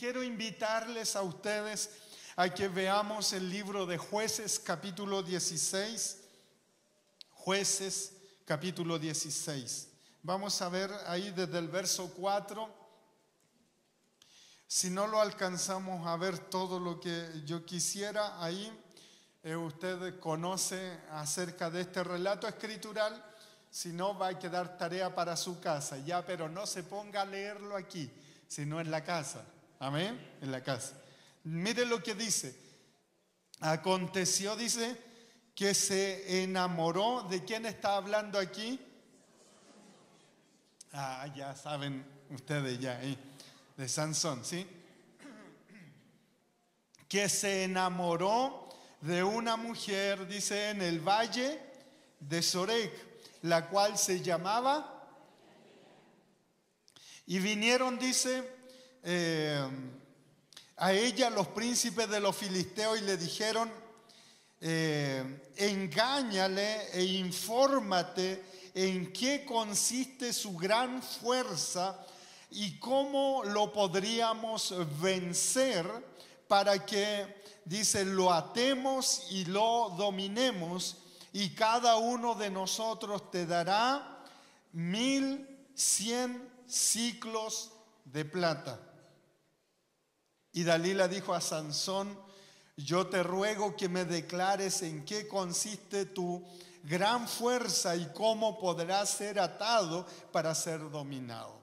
quiero invitarles a ustedes a que veamos el libro de Jueces capítulo 16. Jueces capítulo 16. Vamos a ver ahí desde el verso 4. Si no lo alcanzamos a ver todo lo que yo quisiera, ahí usted conoce acerca de este relato escritural. Si no, va a quedar tarea para su casa, ya, pero no se ponga a leerlo aquí, sino en la casa. Amén, en la casa. Mire lo que dice. Aconteció, dice, que se enamoró. ¿De quién está hablando aquí? Ya saben ustedes ya, de Sansón, ¿sí? Que se enamoró de una mujer, dice, en el valle de Sorek, la cual se llamaba, y vinieron, dice, a ella los príncipes de los filisteos y le dijeron, engáñale e infórmate en qué consiste su gran fuerza y cómo lo podríamos vencer para que, dice, lo atemos y lo dominemos, y cada uno de nosotros te dará 1,100 siclos de plata. Y Dalila dijo a Sansón, yo te ruego que me declares en qué consiste tu gran fuerza y cómo podrás ser atado para ser dominado.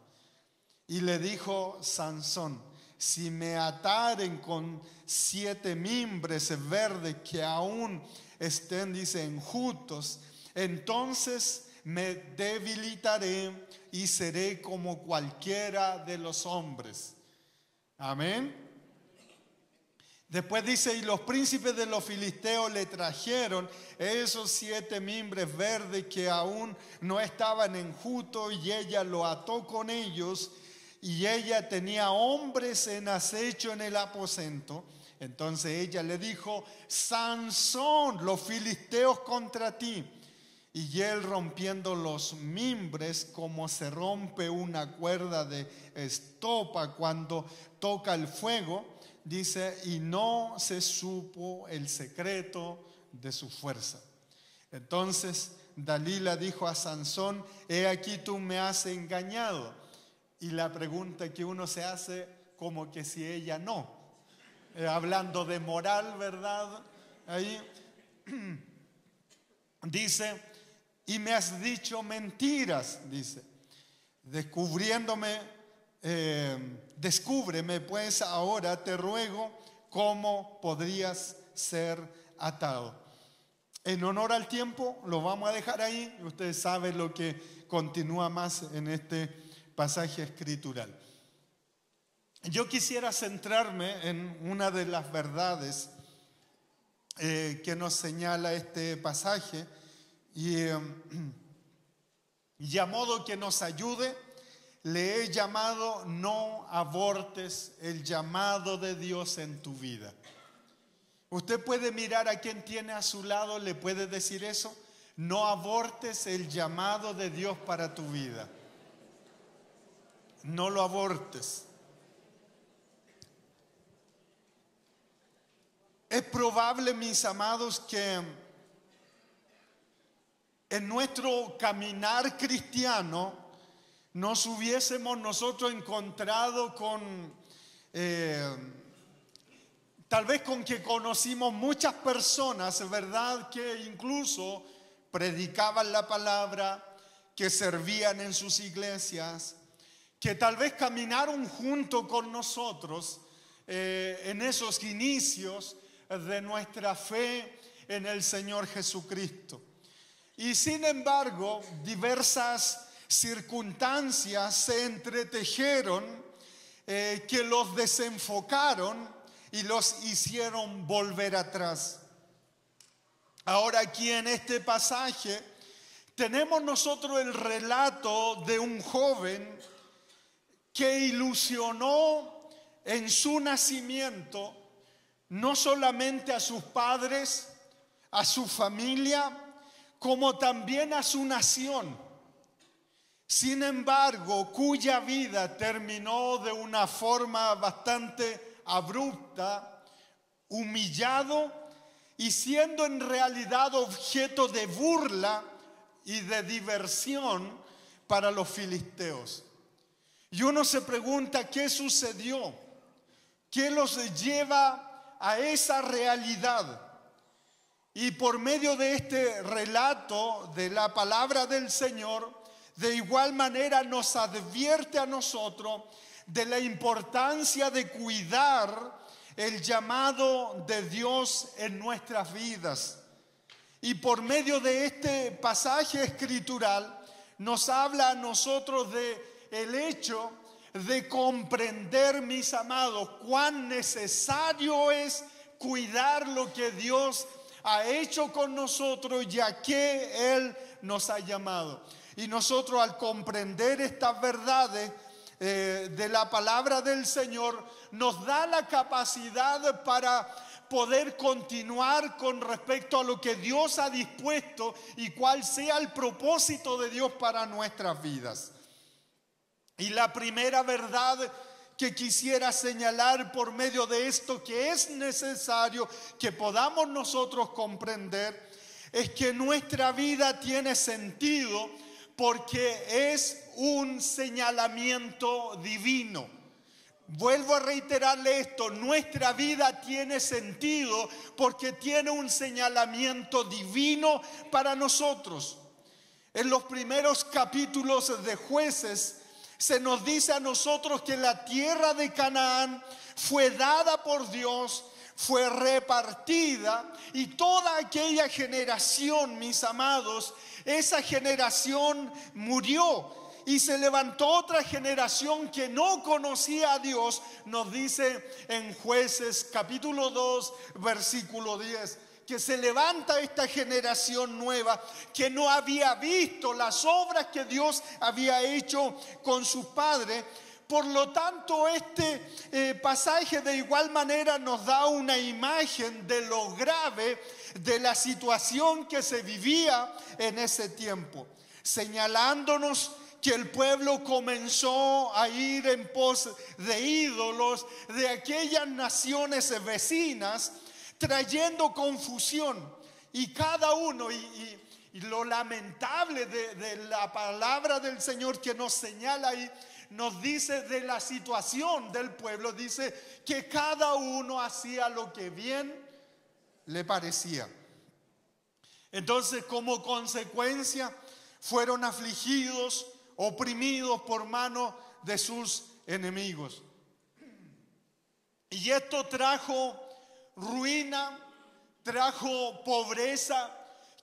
Y le dijo Sansón, si me ataren con 7 mimbres verdes que aún estén, dice, enjutos, entonces me debilitaré y seré como cualquiera de los hombres. Amén. Después dice, y los príncipes de los filisteos le trajeron esos 7 mimbres verdes que aún no estaban enjutos, y ella lo ató con ellos, y ella tenía hombres en acecho en el aposento. Entonces ella le dijo, Sansón, los filisteos contra ti. Y él, rompiendo los mimbres como se rompe una cuerda de estopa cuando toca el fuego, dice, y no se supo el secreto de su fuerza. Entonces Dalila dijo a Sansón, he aquí tú me has engañado. Y la pregunta que uno se hace, como que si ella no. Hablando de moral, ¿verdad? Ahí dice, y me has dicho mentiras, dice, descúbreme pues ahora, te ruego, cómo podrías ser atado. En honor al tiempo, lo vamos a dejar ahí. Ustedes saben lo que continúa más en este pasaje escritural. Yo quisiera centrarme en una de las verdades que nos señala este pasaje y a modo que nos ayude, le he llamado no abortes el llamado de Dios en tu vida. Usted puede mirar a quien tiene a su lado, le puede decir eso, no abortes el llamado de Dios para tu vida. No lo abortes. Es probable, mis amados, que en nuestro caminar cristiano nos hubiésemos nosotros encontrado con, tal vez con que conocimos muchas personas, ¿verdad?, que incluso predicaban la palabra, que servían en sus iglesias, que tal vez caminaron junto con nosotros en esos inicios de nuestra fe en el Señor Jesucristo. Y sin embargo, diversas circunstancias se entretejeron que los desenfocaron y los hicieron volver atrás. Ahora aquí en este pasaje tenemos nosotros el relato de un joven que ilusionó en su nacimiento no solamente a sus padres, a su familia, como también a su nación. sin embargo, cuya vida terminó de una forma bastante abrupta, humillado y siendo en realidad objeto de burla y de diversión para los filisteos. Y uno se pregunta, ¿qué sucedió? ¿Qué los lleva a esa realidad? Y por medio de este relato de la palabra del Señor, de igual manera nos advierte a nosotros de la importancia de cuidar el llamado de Dios en nuestras vidas. Y por medio de este pasaje escritural nos habla a nosotros de el hecho de comprender, mis amados, cuán necesario es cuidar lo que Dios ha hecho con nosotros y a qué Él nos ha llamado. Y nosotros, al comprender estas verdades de la palabra del Señor, nos da la capacidad para poder continuar con respecto a lo que Dios ha dispuesto y cuál sea el propósito de Dios para nuestras vidas. Y la primera verdad que quisiera señalar por medio de esto, que es necesario que podamos nosotros comprender, es que nuestra vida tiene sentido porque es un señalamiento divino. Vuelvo a reiterarle esto, nuestra vida tiene sentido porque tiene un señalamiento divino para nosotros. En los primeros capítulos de Jueces se nos dice a nosotros que la tierra de Canaán fue dada por Dios, fue repartida, y toda aquella generación, mis amados, esa generación murió y se levantó otra generación que no conocía a Dios. Nos dice en Jueces capítulo 2 versículo 10 que se levanta esta generación nueva que no había visto las obras que Dios había hecho con sus padres. Por lo tanto, este pasaje de igual manera nos da una imagen de lo grave de la situación que se vivía en ese tiempo, señalándonos que el pueblo comenzó a ir en pos de ídolos de aquellas naciones vecinas, trayendo confusión. Y cada uno, y lo lamentable de la palabra del Señor que nos señala ahí, nos dice de la situación del pueblo, dice que cada uno hacía lo que bien le parecía. Entonces, como consecuencia, fueron afligidos, oprimidos por mano de sus enemigos. Y esto trajo ruina, trajo pobreza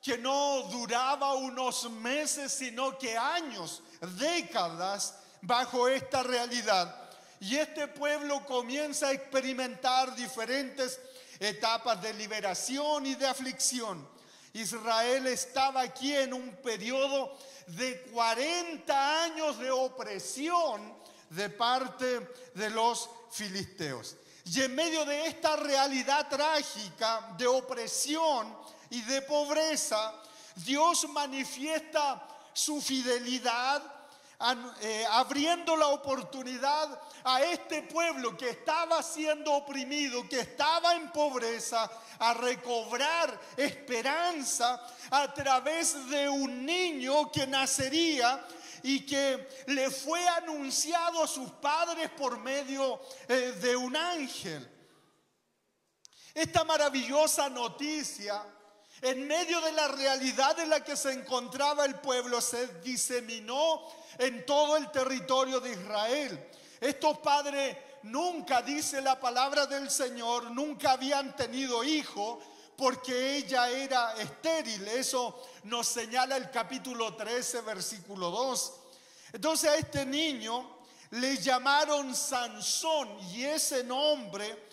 que no duraba unos meses, sino que años, décadas bajo esta realidad. Y este pueblo comienza a experimentar diferentes etapas de liberación y de aflicción. Israel estaba aquí en un periodo de 40 años de opresión de parte de los filisteos. Y en medio de esta realidad trágica de opresión y de pobreza, Dios manifiesta su fidelidad, abriendo la oportunidad a este pueblo que estaba siendo oprimido, que estaba en pobreza, a recobrar esperanza a través de un niño que nacería y que le fue anunciado a sus padres por medio de un ángel. Esta maravillosa noticia, en medio de la realidad en la que se encontraba el pueblo, se diseminó en todo el territorio de Israel. Estos padres nunca, dice la palabra del Señor, nunca habían tenido hijo porque ella era estéril. Eso nos señala el capítulo 13, versículo 2. Entonces a este niño le llamaron Sansón, y ese nombre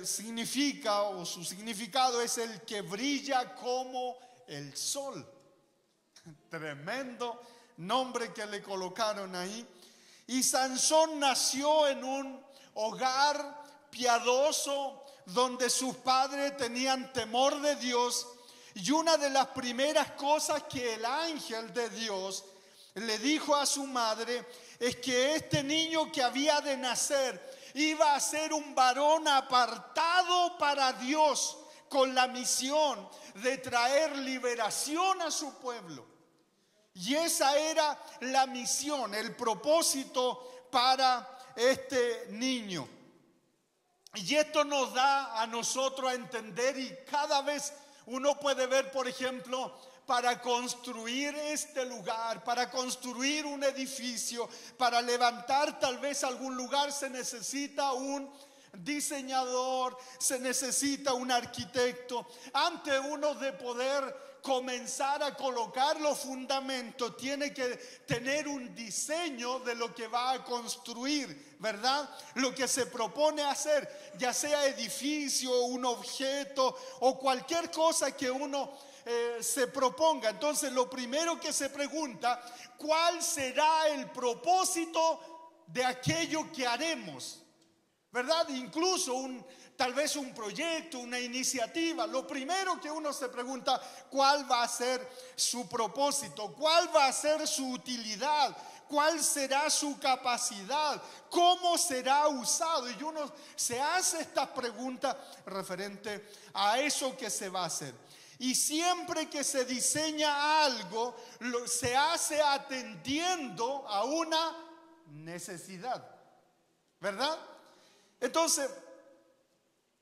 significa, o su significado es el que brilla como el sol. Tremendo nombre que le colocaron ahí. Y Sansón nació en un hogar piadoso donde sus padres tenían temor de Dios, y una de las primeras cosas que el ángel de Dios le dijo a su madre es que este niño que había de nacer iba a ser un varón apartado para Dios, con la misión de traer liberación a su pueblo. Y esa era la misión, el propósito para este niño. Y esto nos da a nosotros a entender, y cada vez uno puede ver, por ejemplo, para construir este lugar, para construir un edificio, para levantar tal vez algún lugar, se necesita un diseñador, se necesita un arquitecto. Antes uno de poder comenzar a colocar los fundamentos, tiene que tener un diseño de lo que va a construir, ¿verdad? Lo que se propone hacer, ya sea edificio, un objeto o cualquier cosa que uno se proponga. Entonces lo primero que se pregunta, ¿cuál será el propósito de aquello que haremos? ¿Verdad? Incluso tal vez un proyecto, una iniciativa. Lo primero que uno se pregunta, ¿cuál va a ser su propósito? ¿Cuál va a ser su utilidad? ¿Cuál será su capacidad? ¿Cómo será usado? Y uno se hace estas preguntas referente a eso que se va a hacer. Y siempre que se diseña algo, se hace atendiendo a una necesidad, ¿verdad? Entonces,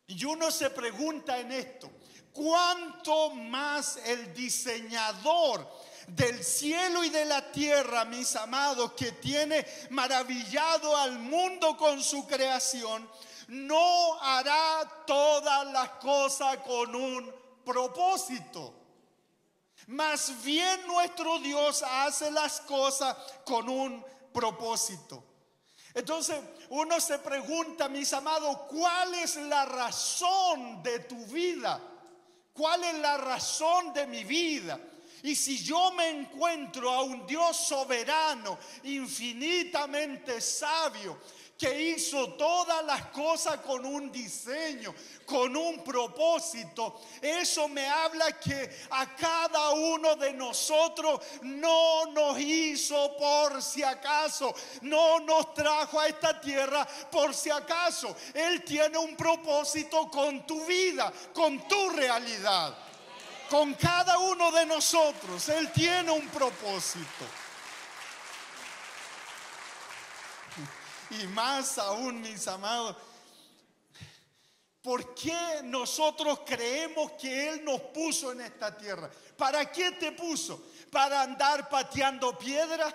y uno se pregunta en esto, ¿cuánto más el diseñador del cielo y de la tierra, mis amados, que tiene maravillado al mundo con su creación, no hará todas las cosas con un propósito? Más bien nuestro Dios hace las cosas con un propósito. Entonces uno se pregunta, mis amados, ¿cuál es la razón de tu vida? ¿Cuál es la razón de mi vida? Y si yo me encuentro a un Dios soberano, infinitamente sabio, que hizo todas las cosas con un diseño, con un propósito, eso me habla que a cada uno de nosotros no nos hizo por si acaso, no nos trajo a esta tierra por si acaso. Él tiene un propósito con tu vida, con tu realidad, con cada uno de nosotros. Él tiene un propósito. Y más aún, mis amados, ¿por qué nosotros creemos que Él nos puso en esta tierra? ¿Para qué te puso? ¿Para andar pateando piedra?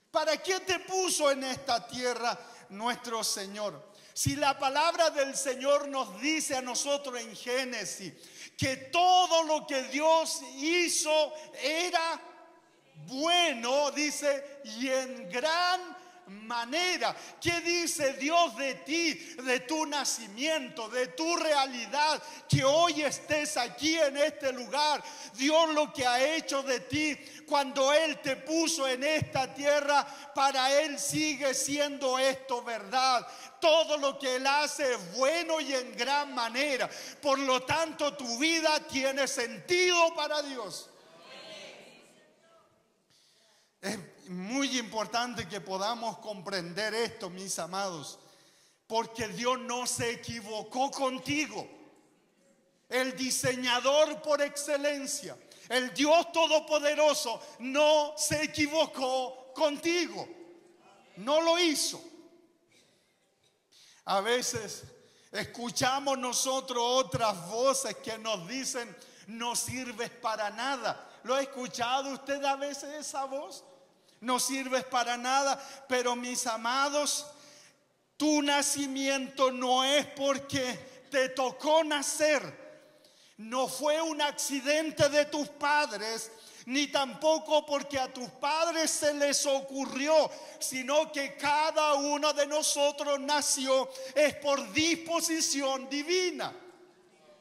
¿Para qué te puso en esta tierra nuestro Señor? Si la palabra del Señor nos dice a nosotros en Génesis que todo lo que Dios hizo era bueno, dice, y en gran manera. ¿Qué dice Dios de ti, de tu nacimiento, de tu realidad, que hoy estés aquí en este lugar? Dios lo que ha hecho de ti cuando Él te puso en esta tierra, para Él sigue siendo esto verdad. Todo lo que Él hace es bueno y en gran manera. Por lo tanto, tu vida tiene sentido para Dios. Es muy importante que podamos comprender esto, mis amados, porque Dios no se equivocó contigo. El diseñador por excelencia, el Dios todopoderoso, no se equivocó contigo. No lo hizo. A veces escuchamos nosotros otras voces que nos dicen, no sirves para nada. ¿Lo ha escuchado usted a veces esa voz? No sirves para nada. Pero mis amados, tu nacimiento no es porque te tocó nacer. No fue un accidente de tus padres, ni tampoco porque a tus padres se les ocurrió, sino que cada uno de nosotros nació es por disposición divina.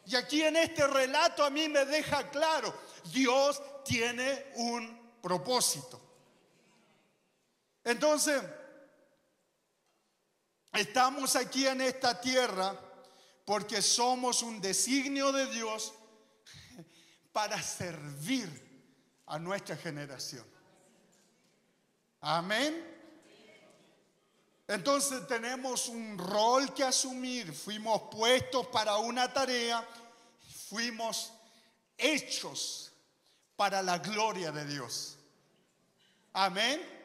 Y aquí en este relato a mí me deja claro, Dios tiene un propósito. Entonces, estamos aquí en esta tierra porque somos un designio de Dios para servir a nuestra generación. Amén. Entonces tenemos un rol que asumir. Fuimos puestos para una tarea. Fuimos hechos para la gloria de Dios. Amén.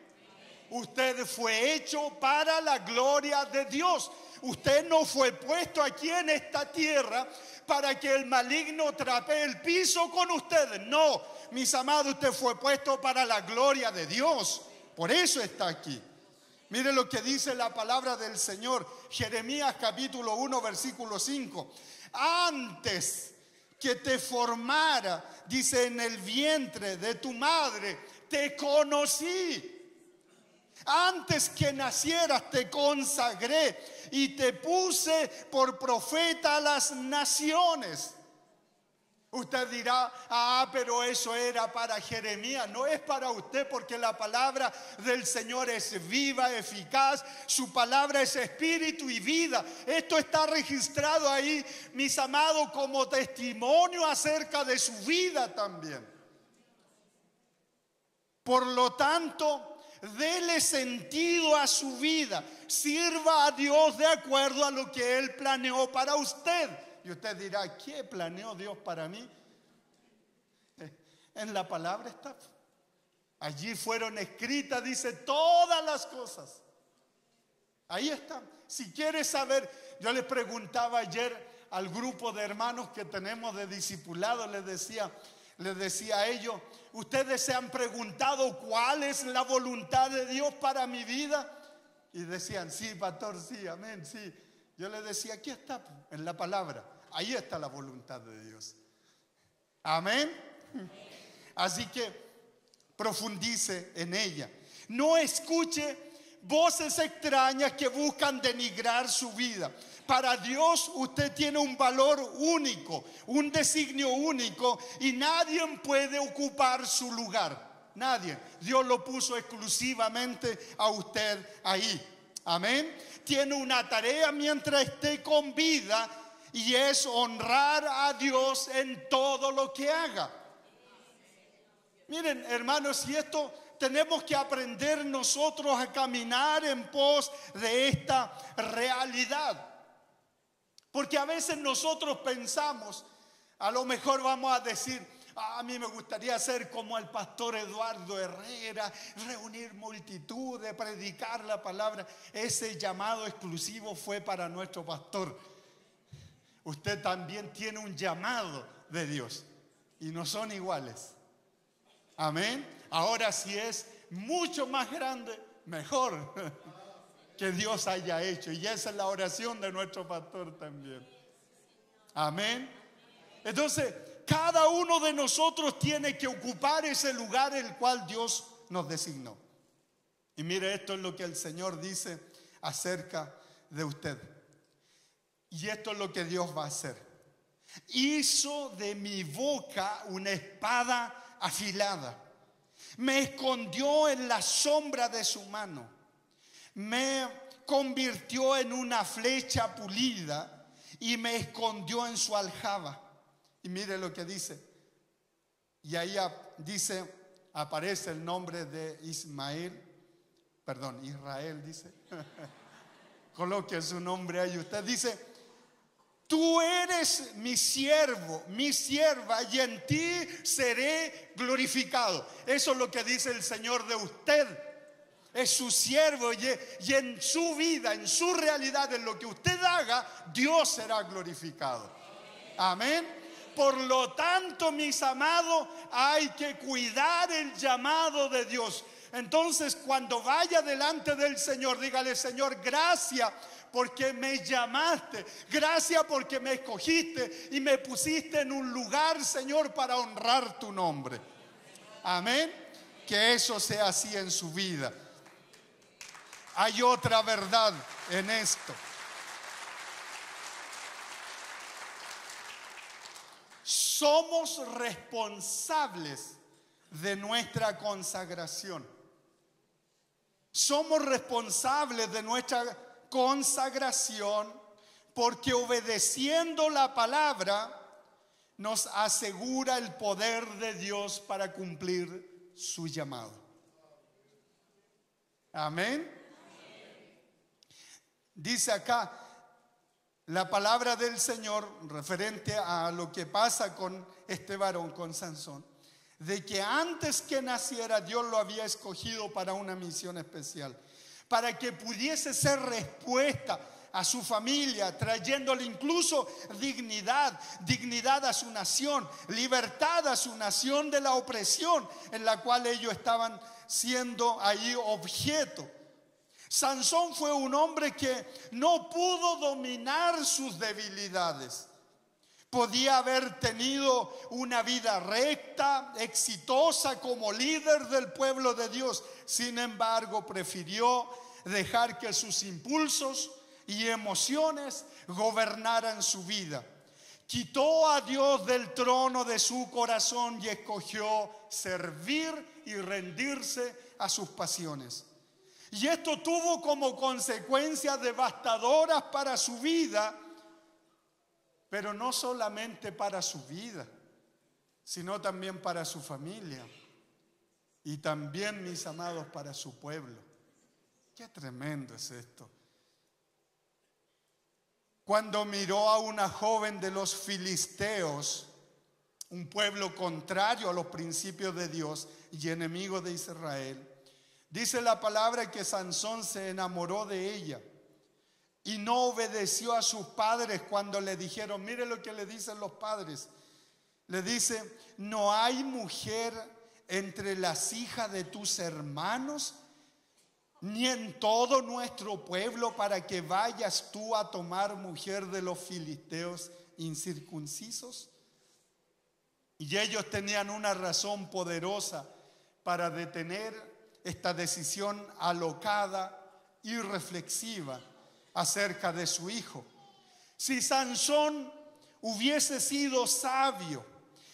Usted fue hecho para la gloria de Dios. Usted no fue puesto aquí en esta tierra para que el maligno trapee el piso con ustedes. No, mis amados, usted fue puesto para la gloria de Dios. Por eso está aquí. Mire lo que dice la palabra del Señor. Jeremías capítulo 1, versículo 5. Antes que te formara, dice, en el vientre de tu madre, te conocí. Antes que nacieras te consagré y te puse por profeta a las naciones. Usted dirá, pero eso era para Jeremías. No es para usted, porque la palabra del Señor es viva, eficaz. Su palabra es espíritu y vida. Esto está registrado ahí, mis amados, como testimonio acerca de su vida también. Por lo tanto, dele sentido a su vida. Sirva a Dios de acuerdo a lo que Él planeó para usted. Y usted dirá, ¿qué planeó Dios para mí? En la palabra está. Allí fueron escritas, dice, todas las cosas. Ahí está. Si quieres saber, yo les preguntaba ayer al grupo de hermanos que tenemos de discipulado, les decía a ellos, ¿ustedes se han preguntado cuál es la voluntad de Dios para mi vida? Y decían, sí, pastor, sí, amén, sí. Yo les decía, aquí está, en la palabra. Ahí está la voluntad de Dios. Amén. Así que profundice en ella. No escuche voces extrañas que buscan denigrar su vida. Para Dios usted tiene un valor único, un designio único, y nadie puede ocupar su lugar. Nadie. Dios lo puso exclusivamente a usted ahí. Amén. Tiene una tarea mientras esté con vida, y es honrar a Dios en todo lo que haga. Miren, hermanos, y esto tenemos que aprender nosotros a caminar en pos de esta realidad. Porque a veces nosotros pensamos, a lo mejor vamos a decir, a mí me gustaría ser como el pastor Eduardo Herrera, reunir multitudes, predicar la palabra. Ese llamado exclusivo fue para nuestro pastor. Usted también tiene un llamado de Dios y no son iguales. Amén. Ahora, si es mucho más grande, mejor que Dios haya hecho. Y esa es la oración de nuestro pastor también. Amén. Entonces, cada uno de nosotros tiene que ocupar ese lugar el cual Dios nos designó. Y mire, esto es lo que el Señor dice acerca de usted. Y esto es lo que Dios va a hacer. Hizo de mi boca una espada afilada. Me escondió en la sombra de su mano. Me convirtió en una flecha pulida y me escondió en su aljaba. Y mire lo que dice. Y ahí dice, aparece el nombre de Israel, dice. Coloque su nombre ahí. Usted dice, tú eres mi siervo, mi sierva, y en ti seré glorificado. Eso es lo que dice el Señor de usted. Es su siervo, y en su vida, en su realidad, en lo que usted haga, Dios será glorificado. Amén. Por lo tanto, mis amados, hay que cuidar el llamado de Dios. Entonces, cuando vaya delante del Señor, dígale, Señor, gracias porque me llamaste, gracias porque me escogiste y me pusiste en un lugar, Señor, para honrar tu nombre. Amén. Que eso sea así en su vida. Hay otra verdad en esto. Somos responsables de nuestra consagración. Somos responsables de nuestra consagración porque obedeciendo la palabra nos asegura el poder de Dios para cumplir su llamado. Amén. Dice acá la palabra del Señor referente a lo que pasa con este varón, con Sansón, de que antes que naciera Dios lo había escogido para una misión especial, para que pudiese ser respuesta a su familia, trayéndole incluso dignidad a su nación, libertad a su nación de la opresión en la cual ellos estaban siendo ahí objeto. Sansón fue un hombre que no pudo dominar sus debilidades. Podía haber tenido una vida recta, exitosa como líder del pueblo de Dios. Sin embargo, prefirió dejar que sus impulsos y emociones gobernaran su vida. Quitó a Dios del trono de su corazón y escogió servir y rendirse a sus pasiones. Y esto tuvo como consecuencias devastadoras para su vida, pero no solamente para su vida, sino también para su familia y también, mis amados, para su pueblo. Qué tremendo es esto. Cuando miró a una joven de los filisteos, un pueblo contrario a los principios de Dios y enemigo de Israel, dice la palabra que Sansón se enamoró de ella y no obedeció a sus padres cuando le dijeron, mire lo que le dicen los padres. Le dice, no hay mujer entre las hijas de tus hermanos, ni en todo nuestro pueblo, para que vayas tú a tomar mujer de los filisteos incircuncisos. Y ellos tenían una razón poderosa para detener esta decisión alocada y reflexiva acerca de su hijo. Si Sansón hubiese sido sabio,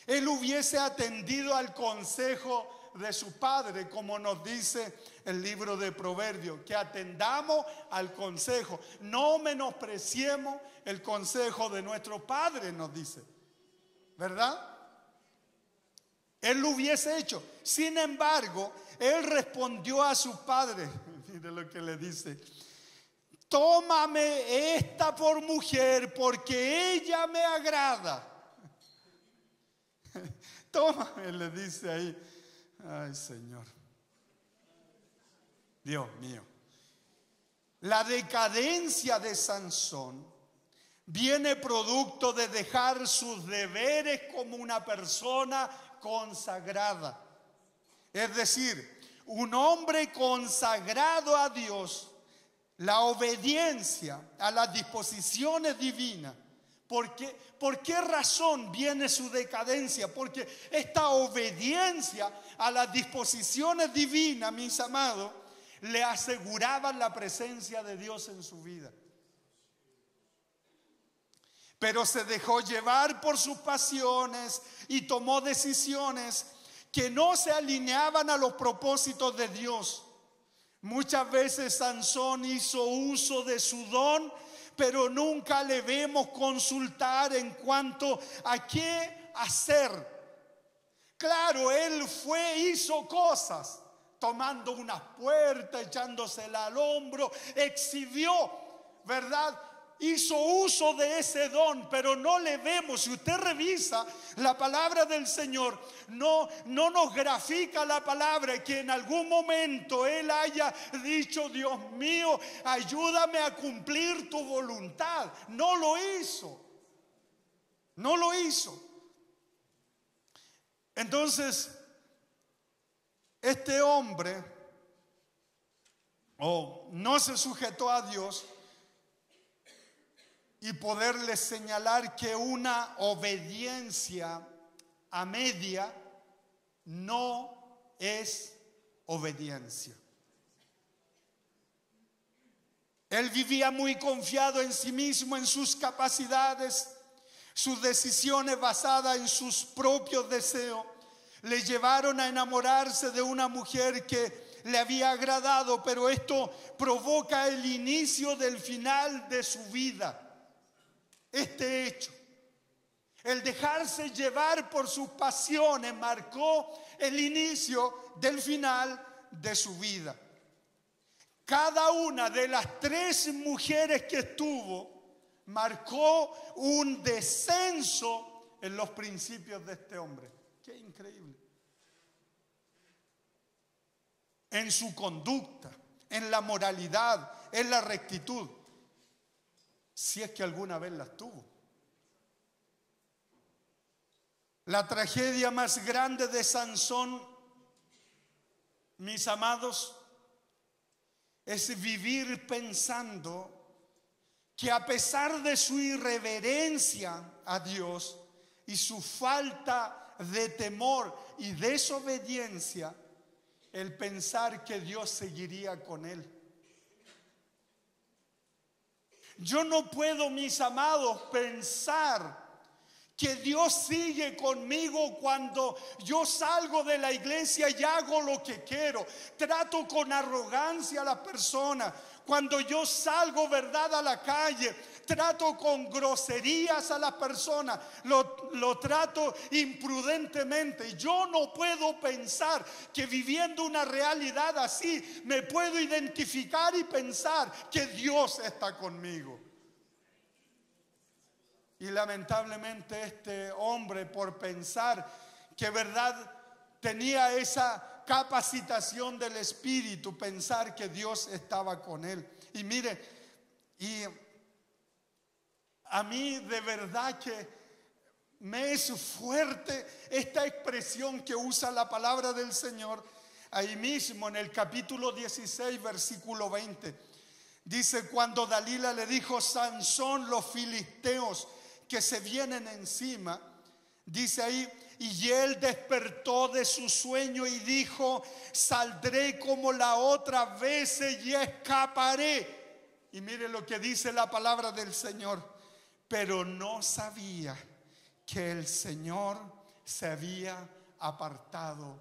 él hubiese atendido al consejo de su padre, como nos dice el libro de Proverbios, que atendamos al consejo, no menospreciemos el consejo de nuestro padre, nos dice, ¿verdad? Él lo hubiese hecho. Sin embargo, él respondió a su padre, mire lo que le dice, tómame esta por mujer porque ella me agrada. Tómame, le dice ahí. Ay, Señor, Dios mío. La decadencia de Sansón viene producto de dejar sus deberes como una persona consagrada. Es decir, un hombre consagrado a Dios, la obediencia a las disposiciones divinas. ¿Por qué razón viene su decadencia? Porque esta obediencia a las disposiciones divinas, mis amados, le aseguraban la presencia de Dios en su vida. Pero se dejó llevar por sus pasiones y tomó decisiones que no se alineaban a los propósitos de Dios. Muchas veces Sansón hizo uso de su don, pero nunca le vemos consultar en cuanto a qué hacer. Claro, él hizo cosas, tomando una puerta, echándosela al hombro, exhibió, ¿verdad? Hizo uso de ese don, pero no le vemos. Si usted revisa la palabra del Señor, no nos grafica la palabra que en algún momento él haya dicho, Dios mío, ayúdame a cumplir tu voluntad. No lo hizo. No lo hizo. Entonces, este hombre no se sujetó a Dios, y poderle señalar que una obediencia a media no es obediencia. Él vivía muy confiado en sí mismo, en sus capacidades. Sus decisiones basadas en sus propios deseos le llevaron a enamorarse de una mujer que le había agradado, pero esto provoca el inicio del final de su vida. Este hecho, el dejarse llevar por sus pasiones, marcó el inicio del final de su vida. cada una de las 3 mujeres que tuvo marcó un descenso en los principios de este hombre. Qué increíble. En su conducta, en la moralidad, en la rectitud, si es que alguna vez las tuvo. La tragedia más grande de Sansón, mis amados, es vivir pensando que a pesar de su irreverencia a Dios y su falta de temor y desobediencia, el pensar que Dios seguiría con él. Yo no puedo, mis amados, pensar que Dios sigue conmigo cuando yo salgo de la iglesia y hago lo que quiero. Trato con arrogancia a las personas. Cuando yo salgo, verdad, a la calle, trato con groserías a las personas. Lo trato imprudentemente. Yo no puedo pensar que viviendo una realidad así me puedo identificar y pensar que Dios está conmigo. Y lamentablemente este hombre, por pensar que verdad tenía esa capacitación del Espíritu, pensar que Dios estaba con él. Y mire, y a mí de verdad que me es fuerte esta expresión que usa la palabra del Señor ahí mismo en el capítulo 16, versículo 20. Dice: cuando Dalila le dijo: Sansón, los filisteos que se vienen encima, dice ahí, y él despertó de su sueño y dijo: saldré como la otra vez y escaparé. Y mire lo que dice la palabra del Señor: pero no sabía que el Señor se había apartado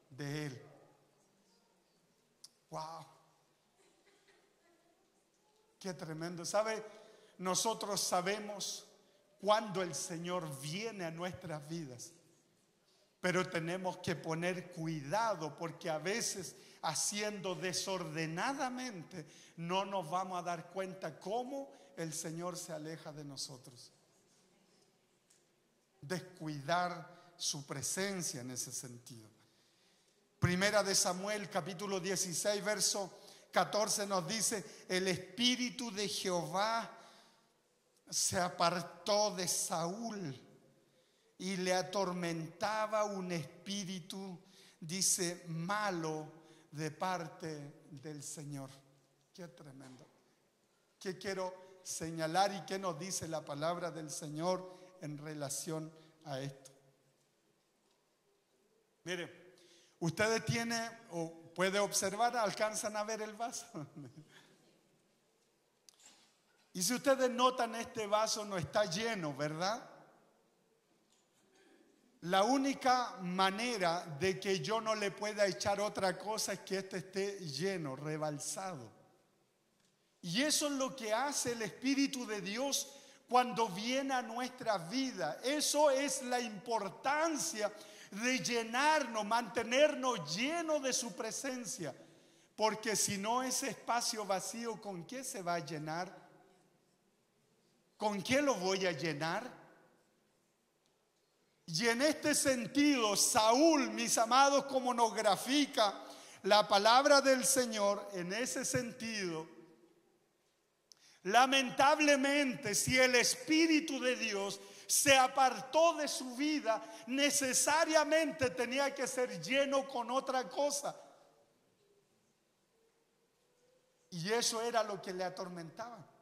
de él. Wow, qué tremendo. ¿Sabe? Nosotros sabemos cuando el Señor viene a nuestras vidas, pero tenemos que poner cuidado, porque a veces haciendo desordenadamente no nos vamos a dar cuenta cómo el Señor se aleja de nosotros. Descuidar su presencia en ese sentido. Primera de Samuel, capítulo 16, verso 14 nos dice: el Espíritu de Jehová se apartó de Saúl y le atormentaba un espíritu, dice, malo de parte del Señor. Qué tremendo. ¿Qué quiero señalar y qué nos dice la palabra del Señor en relación a esto? Mire, ustedes tienen, o puede observar, alcanzan a ver el vaso. Y si ustedes notan, este vaso no está lleno, ¿verdad? La única manera de que yo no le pueda echar otra cosa es que este esté lleno, rebalsado. Y eso es lo que hace el Espíritu de Dios cuando viene a nuestras vidas. Eso es la importancia de llenarnos, mantenernos llenos de su presencia. Porque si no, ese espacio vacío, ¿con qué se va a llenar? ¿Con qué lo voy a llenar? Y en este sentido, Saúl, mis amados, como nos grafica la palabra del Señor, en ese sentido, lamentablemente, si el Espíritu de Dios se apartó de su vida, necesariamente tenía que ser lleno con otra cosa. Y eso era lo que le atormentaba.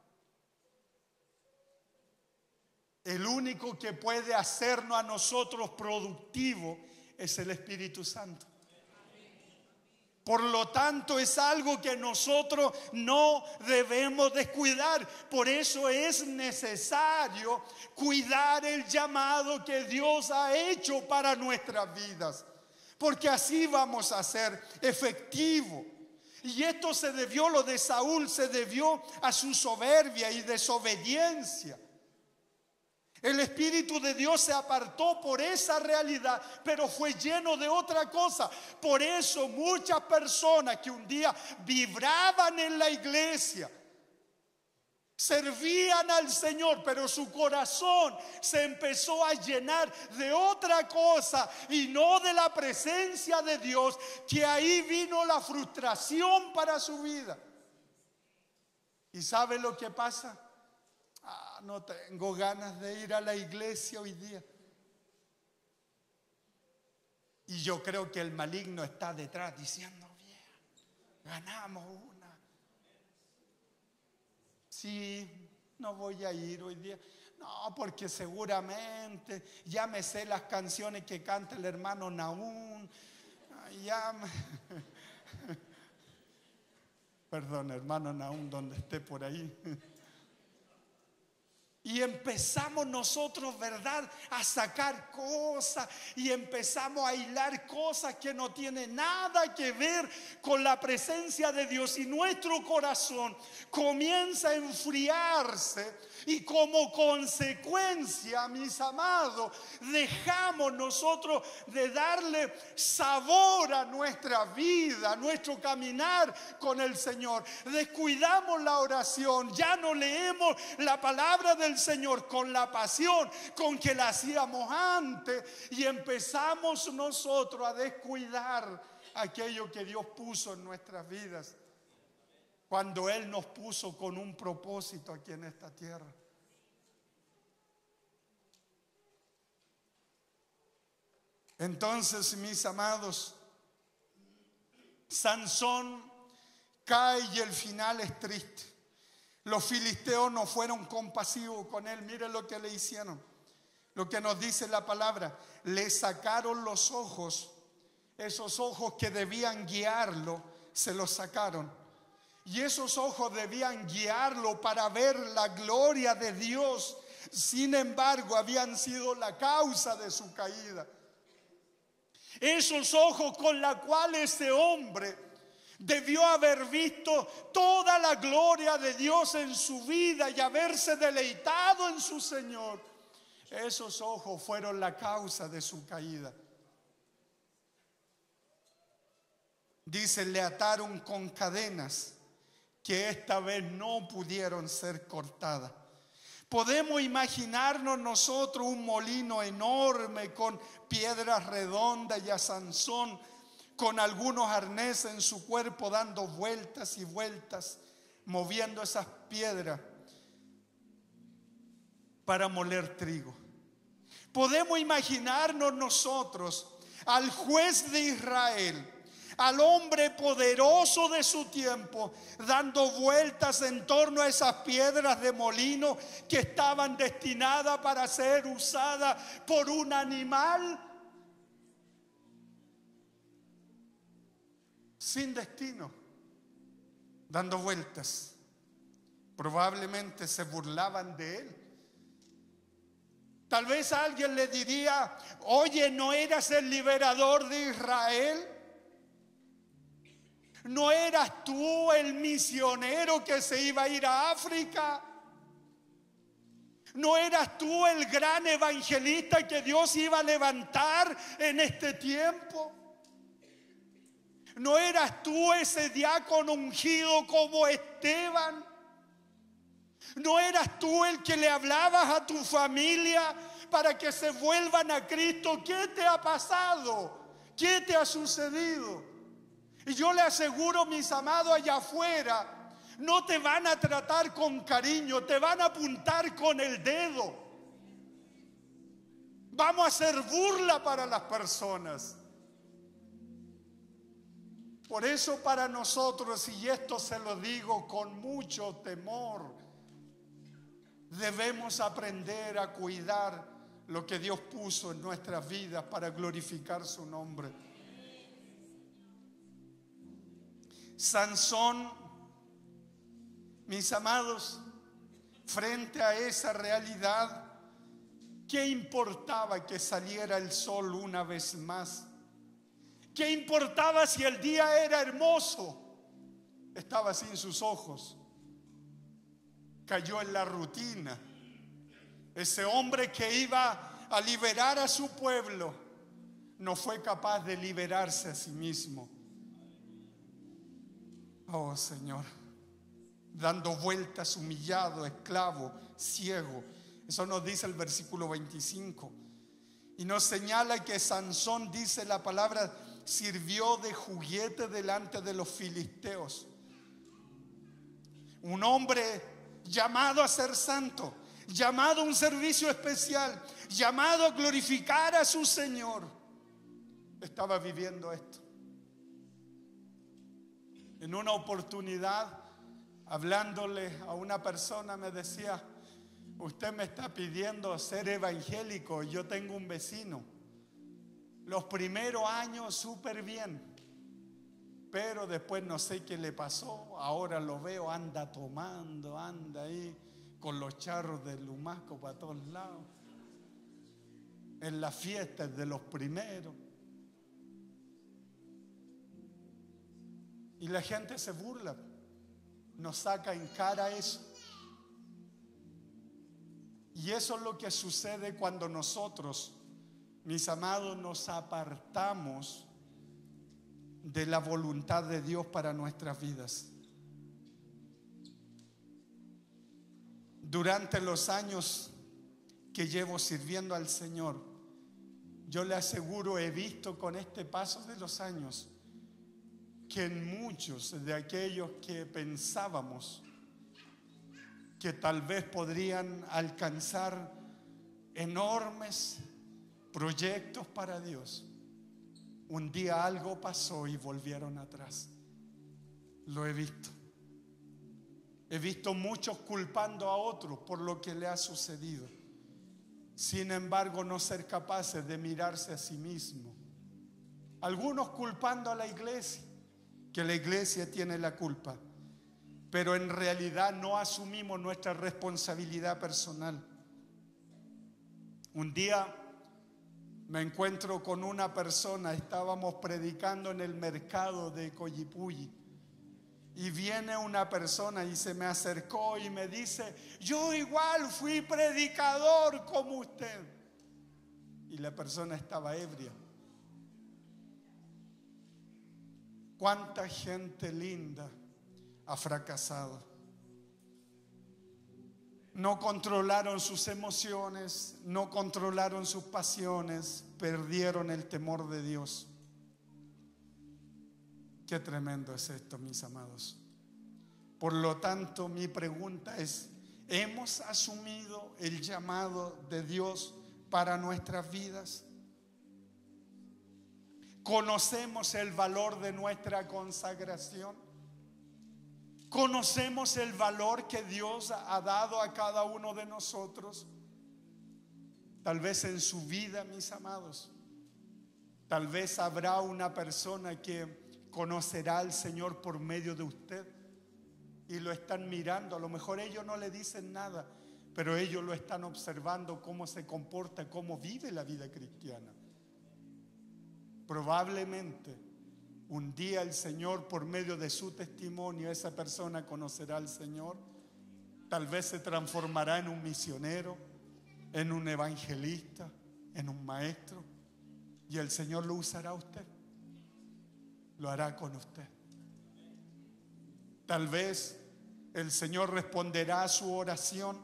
El único que puede hacernos a nosotros productivos es el Espíritu Santo. Por lo tanto, es algo que nosotros no debemos descuidar. Por eso es necesario cuidar el llamado que Dios ha hecho para nuestras vidas, porque así vamos a ser efectivos. Y esto se debió, lo de Saúl se debió a su soberbia y desobediencia. El Espíritu de Dios se apartó por esa realidad, pero fue lleno de otra cosa. Por eso muchas personas que un día vibraban en la iglesia, servían al Señor, pero su corazón se empezó a llenar de otra cosa y no de la presencia de Dios, que ahí vino la frustración para su vida. ¿Y sabe lo que pasa? No tengo ganas de ir a la iglesia hoy día. Y yo creo que el maligno está detrás diciendo: bien, ganamos una. Sí, no voy a ir hoy día. No, porque seguramente ya me sé las canciones que canta el hermano Nahum. Perdón, hermano Nahum, donde esté por ahí. Y empezamos nosotros, ¿verdad?, a sacar cosas y empezamos a hilar cosas que no tienen nada que ver con la presencia de Dios. Y nuestro corazón comienza a enfriarse y como consecuencia, mis amados, dejamos nosotros de darle sabor a nuestra vida, a nuestro caminar con el Señor. Descuidamos la oración, ya no leemos la palabra del Señor con la pasión con que la hacíamos antes y empezamos nosotros a descuidar aquello que Dios puso en nuestras vidas cuando Él nos puso con un propósito aquí en esta tierra. Entonces, mis amados, Sansón cae y el final es triste. Los filisteos no fueron compasivos con él. Miren lo que le hicieron. Lo que nos dice la palabra: le sacaron los ojos. Esos ojos que debían guiarlo, se los sacaron. Y esos ojos debían guiarlo para ver la gloria de Dios. Sin embargo, habían sido la causa de su caída. Esos ojos con los cuales ese hombre debió haber visto toda la gloria de Dios en su vida y haberse deleitado en su Señor, esos ojos fueron la causa de su caída. Dice: le ataron con cadenas que esta vez no pudieron ser cortadas. Podemos imaginarnos nosotros un molino enorme con piedras redondas y a Sansón con algunos arneses en su cuerpo dando vueltas y vueltas, moviendo esas piedras para moler trigo. Podemos imaginarnos nosotros al juez de Israel, al hombre poderoso de su tiempo, dando vueltas en torno a esas piedras de molino que estaban destinadas para ser usadas por un animal sin destino, dando vueltas. Probablemente se burlaban de él. Tal vez alguien le diría: oye, ¿no eras el liberador de Israel? ¿No eras tú el misionero que se iba a ir a África? ¿No eras tú el gran evangelista que Dios iba a levantar en este tiempo? ¿No eras tú ese diácono ungido como Esteban? ¿No eras tú el que le hablabas a tu familia para que se vuelvan a Cristo? ¿Qué te ha pasado? ¿Qué te ha sucedido? Y yo le aseguro, mis amados, allá afuera no te van a tratar con cariño, te van a apuntar con el dedo. Vamos a hacer burla para las personas. Por eso para nosotros, y esto se lo digo con mucho temor, debemos aprender a cuidar lo que Dios puso en nuestras vidas para glorificar su nombre. Sansón, mis amados, frente a esa realidad, ¿qué importaba que saliera el sol una vez más? ¿Qué importaba si el día era hermoso? Estaba sin sus ojos. Cayó en la rutina. Ese hombre que iba a liberar a su pueblo no fue capaz de liberarse a sí mismo. Oh Señor, dando vueltas, humillado, esclavo, ciego. Eso nos dice el versículo 25. Y nos señala que Sansón, dice la palabra, sirvió de juguete delante de los filisteos. Un hombre llamado a ser santo, llamado a un servicio especial, llamado a glorificar a su Señor, estaba viviendo esto. En una oportunidad, hablándole a una persona, me decía: usted me está pidiendo ser evangélico. Yo tengo un vecino, los primeros años súper bien, pero después no sé qué le pasó. Ahora lo veo, anda tomando, anda ahí con los charros del Lumasco para todos lados, en las fiestas de los primeros. Y la gente se burla, nos saca en cara eso. Y eso es lo que sucede cuando nosotros, mis amados, nos apartamos de la voluntad de Dios para nuestras vidas. Durante los años que llevo sirviendo al Señor, yo le aseguro, he visto con este paso de los años que en muchos de aquellos que pensábamos que tal vez podrían alcanzar enormes proyectos para Dios, un día algo pasó y volvieron atrás. Lo he visto. He visto muchos culpando a otros por lo que le ha sucedido, sin embargo no ser capaces de mirarse a sí mismos. Algunos culpando a la iglesia, que la iglesia tiene la culpa, pero en realidad no asumimos nuestra responsabilidad personal. Un día me encuentro con una persona, estábamos predicando en el mercado de Coyipulli, y viene una persona y se me acercó y me dice: yo igual fui predicador como usted. Y la persona estaba ebria. ¿Cuánta gente linda ha fracasado? No controlaron sus emociones, no controlaron sus pasiones, perdieron el temor de Dios. Qué tremendo es esto, mis amados. Por lo tanto, mi pregunta es: ¿hemos asumido el llamado de Dios para nuestras vidas? ¿Conocemos el valor de nuestra consagración? ¿Conocemos el valor que Dios ha dado a cada uno de nosotros? Tal vez en su vida, mis amados, tal vez habrá una persona que conocerá al Señor por medio de usted y lo están mirando. A lo mejor ellos no le dicen nada, pero ellos lo están observando, cómo se comporta, cómo vive la vida cristiana. Probablemente un día el Señor, por medio de su testimonio, esa persona conocerá al Señor. Tal vez se transformará en un misionero, en un evangelista, en un maestro, y el Señor lo usará a usted. Lo hará con usted. Tal vez el Señor responderá a su oración.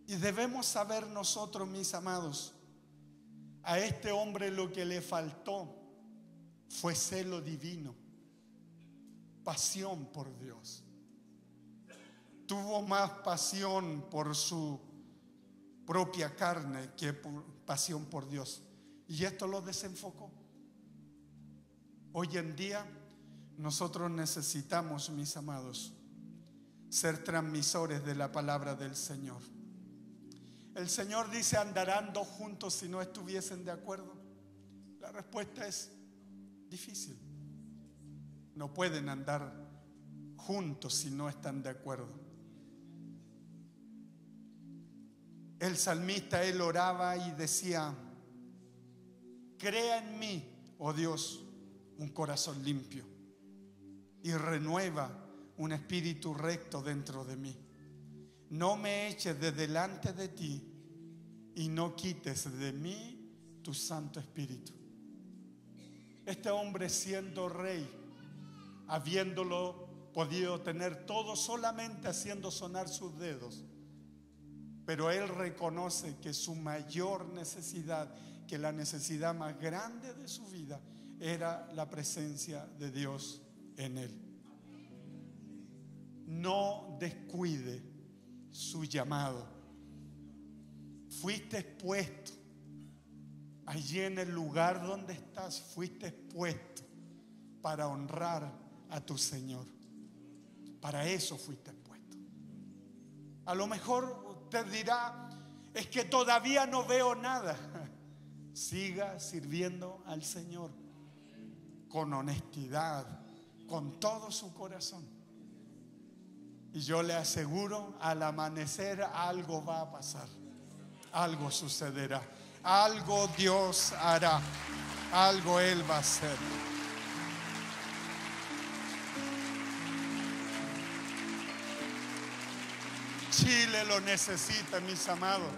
Y debemos saber nosotros, mis amados, a este hombre lo que le faltó fue celo divino, pasión por Dios. Tuvo más pasión por su propia carne que pasión por Dios. Y esto lo desenfocó. Hoy en día nosotros necesitamos, mis amados, ser transmisores de la palabra del Señor. El Señor dice: ¿andarán dos juntos si no estuviesen de acuerdo? La respuesta es difícil. No pueden andar juntos si no están de acuerdo. El salmista, él oraba y decía: crea en mí, oh Dios, un corazón limpio y renueva un espíritu recto dentro de mí. No me eches de delante de ti y no quites de mí tu Santo Espíritu. Este hombre, siendo rey, habiéndolo podido tener todo solamente haciendo sonar sus dedos, pero él reconoce que su mayor necesidad, que la necesidad más grande de su vida, era la presencia de Dios en él. No descuide su llamado. Fuiste puesto allí en el lugar donde estás, fuiste puesto para honrar a tu Señor. Para eso fuiste puesto. A lo mejor usted dirá: es que todavía no veo nada. Siga sirviendo al Señor con honestidad, con todo su corazón. Y yo le aseguro, al amanecer algo va a pasar, algo sucederá, algo Dios hará, algo Él va a hacer. Chile lo necesita, mis amados.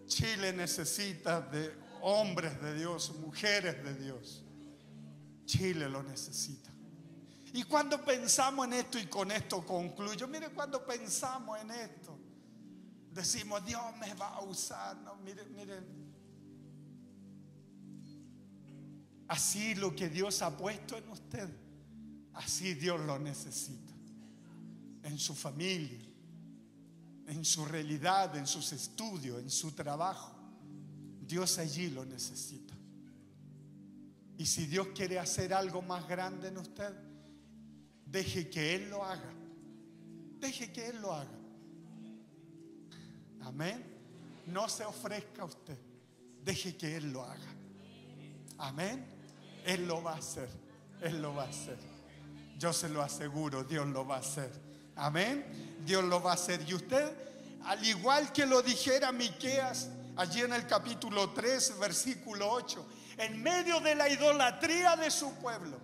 Chile necesita de hombres de Dios, mujeres de Dios. Chile lo necesita. Y cuando pensamos en esto, y con esto concluyo, mire, cuando pensamos en esto, decimos: Dios me va a usar. No, miren, así lo que Dios ha puesto en usted, así Dios lo necesita. En su familia, en su realidad, en sus estudios, en su trabajo, Dios allí lo necesita. Y si Dios quiere hacer algo más grande en usted, deje que Él lo haga. Deje que Él lo haga. Amén. No se ofrezca a usted. Deje que Él lo haga. Amén. Él lo va a hacer. Él lo va a hacer. Yo se lo aseguro, Dios lo va a hacer. Amén. Dios lo va a hacer. Y usted, al igual que lo dijera Miqueas allí en el capítulo 3, versículo 8, en medio de la idolatría de su pueblo,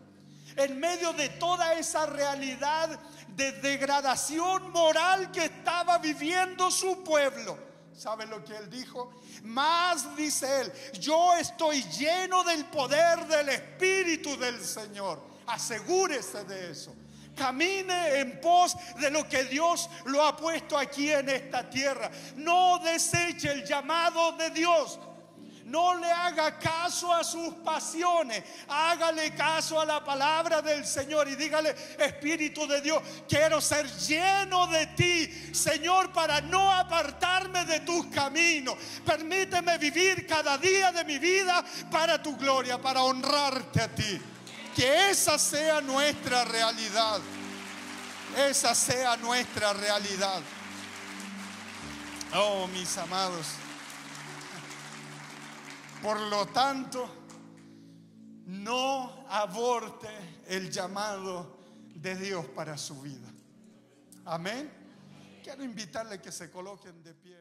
en medio de toda esa realidad de degradación moral que estaba viviendo su pueblo, ¿sabe lo que él dijo? Más, dice él, yo estoy lleno del poder del Espíritu del Señor. Asegúrese de eso. Camine en pos de lo que Dios lo ha puesto aquí en esta tierra. No deseche el llamado de Dios. No le haga caso a sus pasiones. Hágale caso a la palabra del Señor y dígale: Espíritu de Dios, quiero ser lleno de ti, Señor, para no apartarme de tus caminos. Permíteme vivir cada día de mi vida para tu gloria, para honrarte a ti. Que esa sea nuestra realidad. Esa sea nuestra realidad. Oh, mis amados. Por lo tanto, no aborte el llamado de Dios para su vida. Amén. Quiero invitarle a que se coloquen de pie.